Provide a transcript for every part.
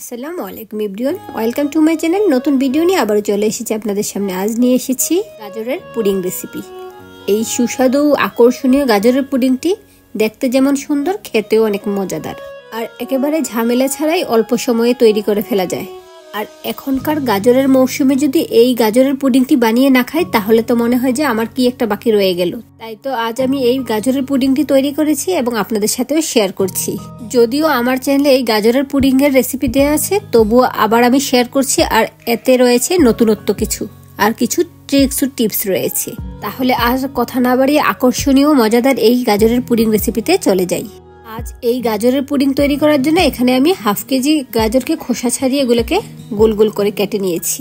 আসসালামু আলাইকুম everyone, welcome to my channel. নতুন ভিডিও নিয়ে আবারও চলে এসেছি আপনাদের সামনে। আজ নিয়ে এসেছি গাজরের পুডিং রেসিপি। এই সুস্বাদু আকর্ষণীয় গাজরের পুডিংটি দেখতে যেমন সুন্দর, খেতেও অনেক মজাদার আর একেবারে ঝামেলা ছাড়াই অল্প সময়ে তৈরি করে ফেলা যায়। আর এখনকার গাজরের মৌসুমে যদি এই গাজরের পুডিংটি বানিয়ে না খাই তাহলে তো মনে হয় যে আমার কি একটা বাকি রয়ে গেল। তাই তো আজ আমি এই গাজরের পুডিংটি তৈরি করেছি এবং আপনাদের সাথেও শেয়ার করছি। যদিও আমার চ্যানেলে এই গাজরের পুডিং এর রেসিপি দেওয়া আছে, তবুও আবার আমি শেয়ার করছি। আর এতে রয়েছে নতুনত্ব কিছু, আর কিছু ট্রিক্স ও টিপস রয়েছে। তাহলে আজ কথা না বাড়িয়ে আকর্ষণীয় মজাদার এই গাজরের পুডিং রেসিপিতে চলে যাই। আজ এই গাজরের পুডিং তৈরি করার জন্য এখানে আমি হাফ কেজি গাজরকে খোসা ছাড়িয়ে এগুলোকে গোল গোল করে কেটে নিয়েছি।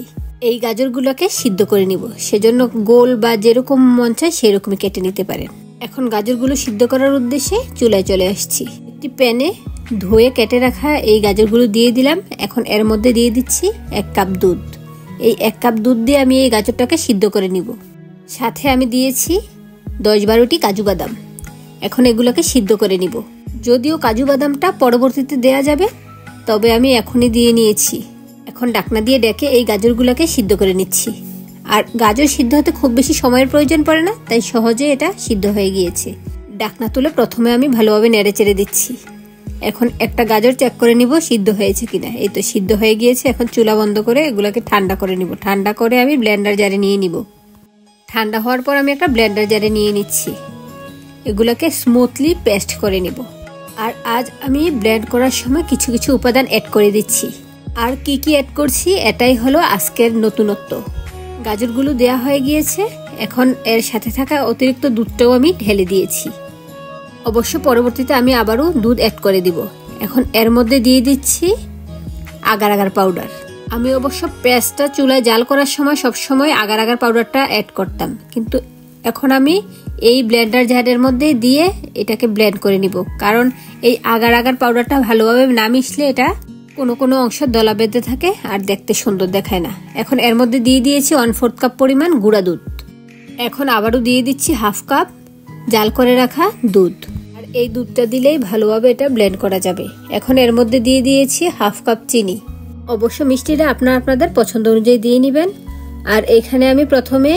এই গাজরগুলোকে সিদ্ধ করে নিব, সেজন্য গোল বা যেরকম মন চায় সেরকমই কেটে নিতে পারেন। এখন গাজরগুলো সিদ্ধ করার উদ্দেশ্যে চুলায় চলে আসছি। একটি প্যানে ধুয়ে কেটে রাখা এই গাজরগুলো দিয়ে দিলাম। এখন এর মধ্যে দিয়ে দিচ্ছি 1 কাপ দুধ। এই 1 কাপ দুধ দিয়ে আমি এই গাজরটাকে সিদ্ধ করে নিব। সাথে আমি দিয়েছি 10-12টি কাজু বাদাম। এখন এগুলোকে সিদ্ধ করে নিব। যদিও কাজু বাদামটা পরবর্তীতে দেয়া যাবে, তবে আমি এখনই দিয়ে নিয়েছি। এখন ঢাকনা দিয়ে ডেকে এই গাজরগুলোকে সিদ্ধ করে নিচ্ছি। আর গাজর সিদ্ধ হতে খুব বেশি সময়ের প্রয়োজন পড়ে না, তাই সহজে এটা সিদ্ধ হয়ে গিয়েছে। ঢাকনা তুলে প্রথমে আমি ভালোভাবে নেড়ে চেড়ে দিচ্ছি। এখন একটা গাজর চেক করে নিব সিদ্ধ হয়েছে কিনা। এই তো সিদ্ধ হয়ে গিয়েছে। এখন চুলা বন্ধ করে এগুলোকে ঠান্ডা করে নিব। ঠান্ডা করে আমি ব্লেন্ডার জারে নিয়ে নিব। ঠান্ডা হওয়ার পর আমি একটা ব্লেন্ডার জারে নিয়ে নিচ্ছি। এগুলোকে স্মুথলি পেস্ট করে নিব। আর আজ আমি ব্লেন্ড করার সময় কিছু কিছু উপাদান অ্যাড করে দিচ্ছি। আর কি কি অ্যাড করছি এটাই হলো আজকের নতুনত্ব। গাজরগুলো দেয়া হয়ে গিয়েছে। এখন এর সাথে থাকা অতিরিক্ত দুধটাও আমি ঢেলে দিয়েছি। অবশ্য পরবর্তীতে আমি আবারও দুধ অ্যাড করে দিব। এখন এর মধ্যে দিয়ে দিচ্ছি আগার আগার পাউডার। আমি অবশ্য পেস্টটা চুলায় জাল করার সময় সবসময় আগার আগার পাউডারটা অ্যাড করতাম, কিন্তু এখন আমি এই ব্লেন্ডার জারের মধ্যে দিয়ে এটাকে ব্লেন্ড করে নিব। কারণ এই আগার আগার পাউডারটা ভালোভাবে না মিশলে এটা কোনো কোনো অংশ দলা বেঁধে থাকে আর দেখতে সুন্দর দেখায় না। এখন এর মধ্যে দিয়ে দিয়েছি 1/4 কাপ পরিমাণ গুঁড়া দুধ। এখন আবারও দিয়ে দিচ্ছি হাফ কাপ জাল করে রাখা দুধ। আর এই দুধটা দিলেই ভালোভাবে এটা ব্লেন্ড করা যাবে। এখন এর মধ্যে দিয়ে দিয়েছি হাফ কাপ চিনি। অবশ্য মিষ্টিটা আপনাদের পছন্দ অনুযায়ী দিয়ে নেবেন। আর এখানে আমি প্রথমে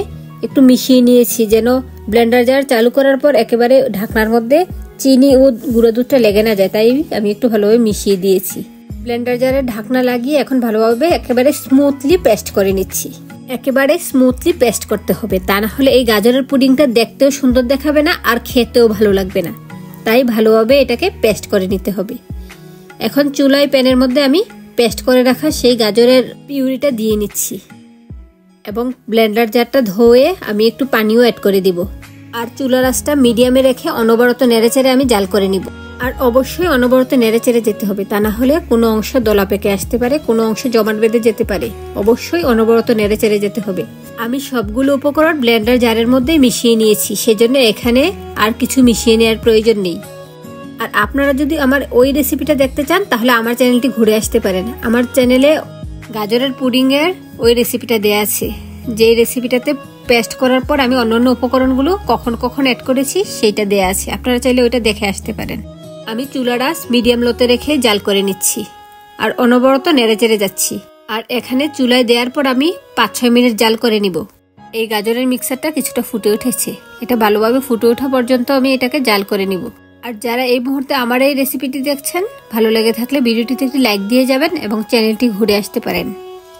একটু মিশিয়ে নিয়েছি, যেন ব্লেন্ডার জার চালু করার পর একেবারে ঢাকনার মধ্যে চিনি ও গুঁড়ো দুধটা লেগে না যায়, তাই আমি একটু ভালোভাবে মিশিয়ে দিয়েছি। ব্লেন্ডার জারে ঢাকনা লাগিয়ে এখন ভালোভাবে একেবারে স্মুথলি পেস্ট করে নিচ্ছি। একেবারে স্মুথলি পেস্ট করতে হবে, তা না হলে এই গাজরের পুডিংটা দেখতেও সুন্দর দেখাবে না আর খেতেও ভালো লাগবে না। তাই ভালোভাবে এটাকে পেস্ট করে নিতে হবে। এখন চুলায় প্যানের মধ্যে আমি পেস্ট করে রাখা সেই গাজরের পিউরিটা দিয়ে নিচ্ছি এবং ব্লেন্ডার জারটা ধুয়ে আমি একটু পানিও অ্যাড করে দিব। আর চুলার আঁচটা মিডিয়ামে রেখে অনবরত নেড়েচেড়ে আমি জাল করে নিব। আর অবশ্যই অনবরত নেড়েচেড়ে যেতে হবে, তা না হলে কোনো অংশ দলা পেকে আসতে পারে, কোনো অংশ জমাট বেঁধে যেতে পারে। অবশ্যই অনবরত নেড়েচেড়ে যেতে হবে। আমি সবগুলো উপকরণ ব্লেন্ডার জারের মধ্যে মিশিয়ে নিয়েছি, সেজন্য এখানে আর কিছু মিশিয়ে নেওয়ার প্রয়োজন নেই। আর আপনারা যদি আমার ওই রেসিপিটা দেখতে চান তাহলে আমার চ্যানেলটি ঘুরে আসতে পারেন। আমার চ্যানেলে গাজরের পুডিং এর ওই রেসিপিটা দেয়া আছে, যে রেসিপিটাতে পেস্ট করার পর আমি অন্যান্য উপকরণগুলো কখন কখন অ্যাড করেছি সেইটা দেয়া আছে। আপনারা চাইলে ওইটা দেখে আসতে পারেন। আমি চুলার আঁচ মিডিয়াম লোতে রেখে জাল করে নিচ্ছি আর অনবরত নেড়েচেড়ে যাচ্ছি। আর এখানে চুলায় দেওয়ার পর আমি 5-6 মিনিট জাল করে নিব। এই গাজরের মিক্সারটা কিছুটা ফুটে উঠেছে। এটা ভালোভাবে ফুটে ওঠা পর্যন্ত আমি এটাকে জাল করে নিব। আর যারা এই মুহূর্তে আমার এই রেসিপিটি দেখছেন, ভালো লেগে থাকলে ভিডিওটিতে একটি লাইক দিয়ে যাবেন এবং চ্যানেলটি ঘুরে আসতে পারেন।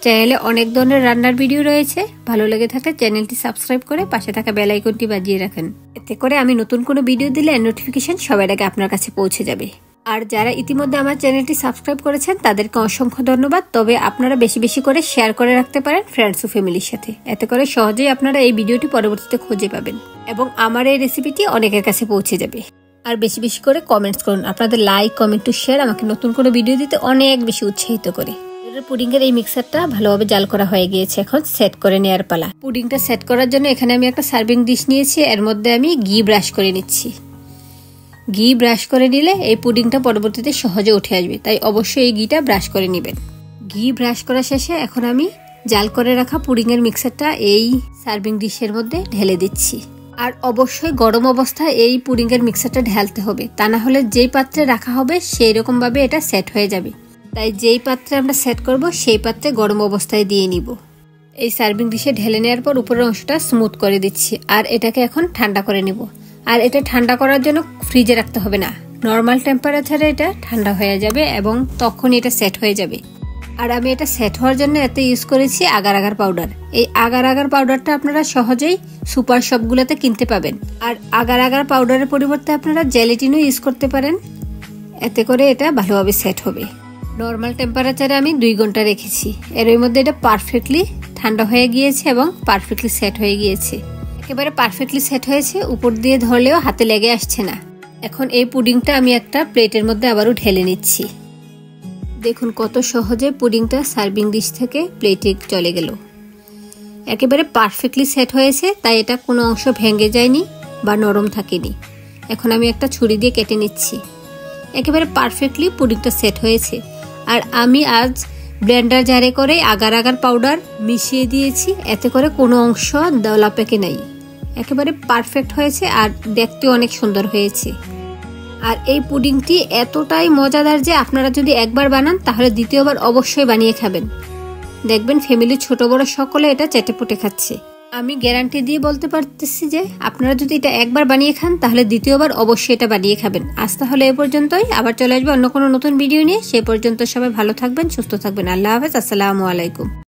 চ্যানেলে অনেক ধরনের রান্নার ভিডিও রয়েছে। ভালো লেগে থাকলে চ্যানেলটি সাবস্ক্রাইব করে পাশে থাকা বেল আইকনটি বাজিয়ে রাখেন। এতে করে আমি নতুন কোনো ভিডিও দিলে নোটিফিকেশন সবার আগে আপনার কাছে পৌঁছে যাবে। আর যারা ইতিমধ্যে আমার চ্যানেলটি সাবস্ক্রাইব করেছেন তাদেরকে অসংখ্য ধন্যবাদ। তবে আপনারা বেশি বেশি করে শেয়ার করে রাখতে পারেন ফ্রেন্ডস ও ফ্যামিলির সাথে। এতে করে সহজেই আপনারা এই ভিডিওটি পরবর্তীতে খুঁজে পাবেন এবং আমার এই রেসিপিটি অনেকের কাছে পৌঁছে যাবে। আর বেশি বেশি করে কমেন্টস করুন। আপনাদের লাইক, কমেন্ট ও শেয়ার আমাকে নতুন কোনো ভিডিও দিতে অনেক বেশি উৎসাহিত করে। পুডিং এর এই মিক্সারটা ভালোভাবে জাল করা হয়ে গিয়েছে। এখন সেট করে নেওয়ার পালা। পুডিংটা সেট করার জন্য এখানে আমি একটা সার্ভিং ডিশ নিয়েছি। এর মধ্যে আমি ঘি ব্রাশ করে নিচ্ছি। ঘি ব্রাশ করে নিলে এই পুডিংটা পরবর্তীতে সহজে উঠে আসবে, তাই অবশ্যই এই ঘিটা ব্রাশ করে নেবেন। ঘি ব্রাশ করা শেষে এখন আমি জাল করে রাখা পুডিং এর মিক্সারটা এই সার্ভিং ডিশের মধ্যে ঢেলে দিচ্ছি। আর অবশ্যই গরম অবস্থায় এই পুডিং এর মিক্সারটা ঢালতে হবে, তা না হলে যেই পাত্রে রাখা হবে সেই রকম ভাবে এটা সেট হয়ে যাবে। তাই যেই পাত্রে আমরা সেট করব সেই পাত্রে গরম অবস্থায় দিয়ে নিব। এই সার্ভিং ডিশে ঢেলে নেওয়ার পর উপরের অংশটা স্মুথ করে দিচ্ছি। আর এটাকে এখন ঠান্ডা করে নিব। আর এটা ঠান্ডা করার জন্য ফ্রিজে রাখতে হবে না, নর্মাল টেম্পারেচারে এটা ঠান্ডা হয়ে যাবে এবং তখনই এটা সেট হয়ে যাবে। আর আমি এটা সেট হওয়ার জন্য এতে ইউজ করেছি আগার আগার পাউডার। এই আগার আগার পাউডারটা আপনারা সহজেই সুপার শপগুলোতে কিনতে পাবেন। আর আগার আগার পাউডারের পরিবর্তে আপনারা জেলাটিনও ইউজ করতে পারেন, এতে করে এটা ভালোভাবে সেট হবে। নর্মাল টেম্পারেচারে আমি 2 ঘন্টা রেখেছি। এর মধ্যে এটা পারফেক্টলি ঠান্ডা হয়ে গিয়েছে এবং পারফেক্টলি সেট হয়ে গিয়েছে। একেবারে পারফেক্টলি সেট হয়েছে, উপর দিয়ে ধরলেও হাতে লেগে আসছে না। এখন এই পুডিংটা আমি একটা প্লেটের মধ্যে আবারও ঢেলে নিচ্ছি। দেখুন কত সহজে পুডিংটা সার্ভিং ডিশ থেকে প্লেটে চলে গেল। একেবারে পারফেক্টলি সেট হয়েছে, তাই এটা কোনো অংশ ভেঙে যায়নি বা নরম থাকেনি। এখন আমি একটা ছুরি দিয়ে কেটে নিচ্ছি। একেবারে পারফেক্টলি পুডিংটা সেট হয়েছে। আর আমি আজ ব্লেন্ডার জারে করে আগার আগার পাউডার মিশিয়ে দিয়েছি, এতে করে কোনো অংশ দলা পেকে নাই। একেবারে পারফেক্ট হয়েছে আর দেখতে অনেক সুন্দর হয়েছে। আর এই পুডিংটি এতটাই মজাদার যে আপনারা যদি একবার বানান তাহলে দ্বিতীয়বার অবশ্যই বানিয়ে খাবেন। দেখবেন ফ্যামিলির ছোট বড় সকলে এটা চেটেপুটে খাচ্ছে। আমি গ্যারান্টি দিয়ে বলতে পারতেছি যে আপনারা যদি এটা একবার বানিয়ে খান তাহলে দ্বিতীয়বার অবশ্যই এটা বানিয়ে খাবেন। আজ তাহলে এ পর্যন্তই, আবার চলে আসবে অন্য কোনো নতুন ভিডিও নিয়ে। সে পর্যন্ত সবাই ভালো থাকবেন, সুস্থ থাকবেন। আল্লাহ হাফেজ, আসসালামু আলাইকুম।